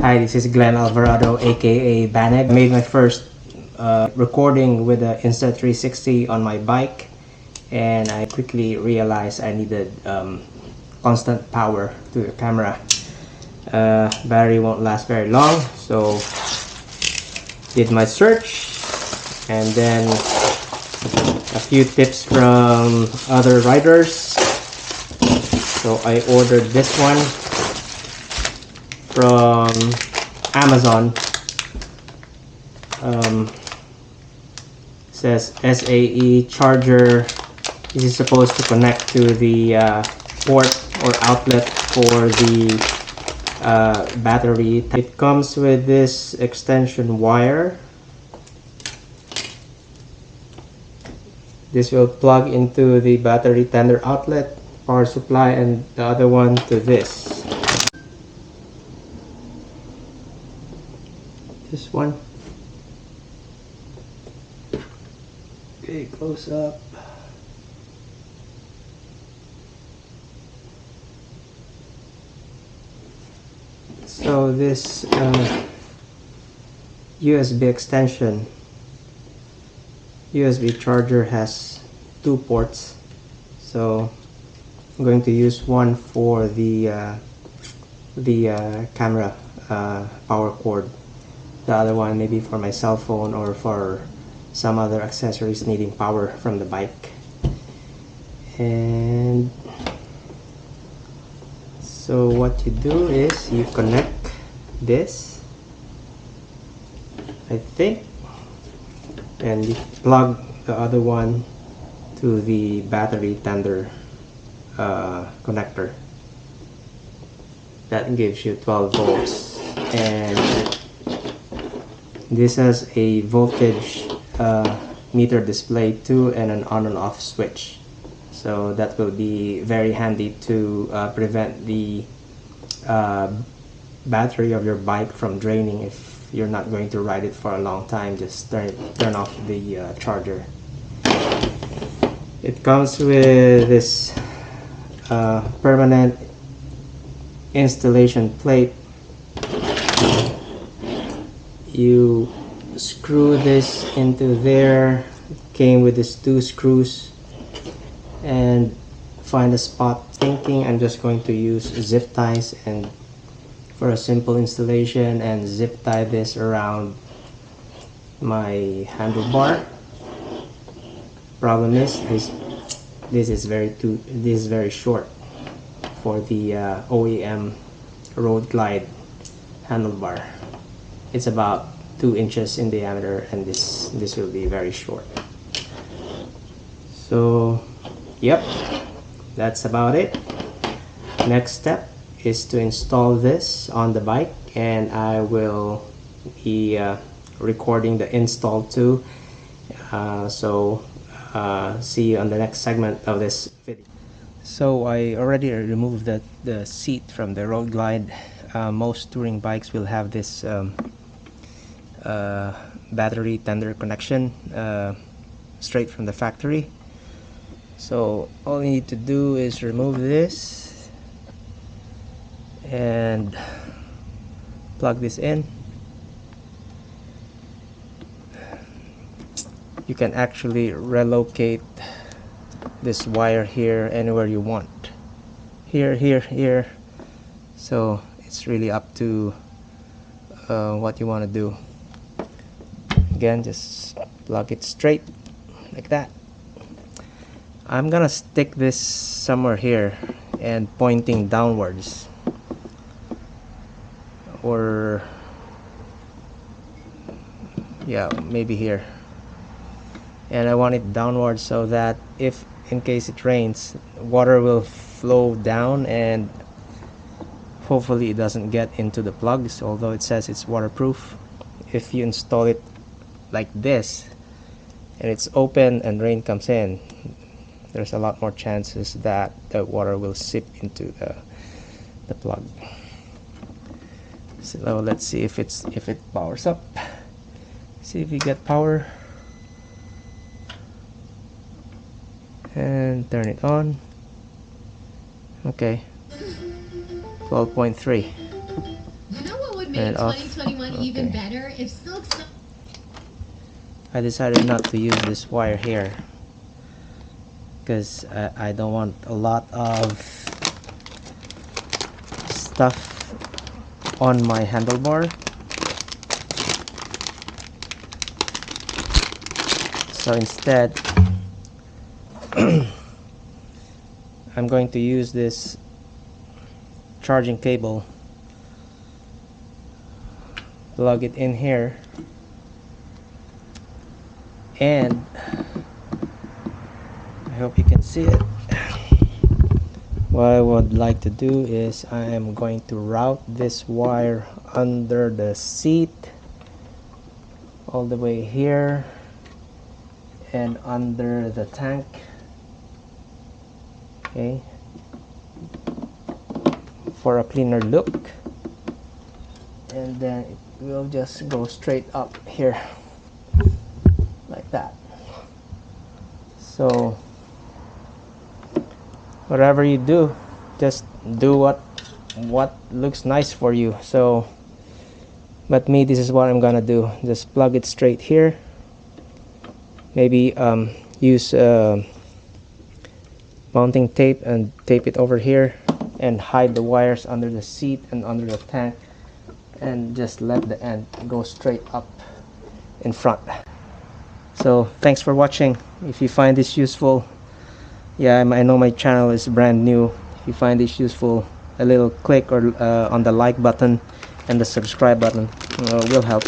Hi, this is Glenn Alvarado, aka Baneg. I made my first recording with the Insta360 on my bike, and I quickly realized I needed constant power to the camera. Battery won't last very long, so did my search, and then a few tips from other riders. So I ordered this one from Amazon. Says SAE charger. This is supposed to connect to the port or outlet for the battery. It comes with this extension wire. This will plug into the battery tender outlet, power supply, and the other one to this. This one. Okay, close up. So this USB extension, USB charger has two ports. So I'm going to use one for the camera power cord. The other one maybe for my cell phone or for some other accessories needing power from the bike. And so what you do is you connect this, I think, and you plug the other one to the battery tender connector. That gives you 12 volts, and this has a voltage meter display too, and an on and off switch. So that will be very handy to prevent the battery of your bike from draining. If you're not going to ride it for a long time, just turn off the charger. It comes with this permanent installation plate. You screw this into there. It came with these two screws, and find a spot. Thinking I'm just going to use zip ties and for a simple installation, and zip tie this around my handlebar. Problem is this is very short for the OEM Road Glide handlebar. It's about 2 inches in diameter, and this will be very short. So yep, that's about it. Next step is to install this on the bike, and I will be recording the install too. See you on the next segment of this video. So I already removed the seat from the Road Glide. Most touring bikes will have this battery tender connection straight from the factory. So all you need to do is remove this and plug this in. You can actually relocate this wire here anywhere you want. Here. So it's really up to what you want to do. Again, just plug it straight like that. I'm gonna stick this somewhere here and pointing downwards, or yeah, maybe here. And I want it downwards so that if in case it rains, water will flow down, and hopefully it doesn't get into the plugs, although it says it's waterproof. If you install it like this and it's open and rain comes in, there's a lot more chances that the water will seep into the plug. So let's see if it powers up. See if you get power, and turn it on. Okay, 12.3. You know what would made 2021 even better. If silk, I decided not to use this wire here because I don't want a lot of stuff on my handlebar. So instead I'm going to use this charging cable, plug it in here, and I hope you can see it. What I would like to do is I am going to route this wire under the seat all the way here and under the tank. Okay, for a cleaner look, and then it will just go straight up here like that. So whatever you do, just do what looks nice for you. So but me, this is what I'm gonna do. Just plug it straight here, maybe use mounting tape and tape it over here and hide the wires under the seat and under the tank, and just let the end go straight up in front. So thanks for watching. If you find this useful, yeah, I know my channel is brand new. If you find this useful, a little click or on the like button and the subscribe button will help.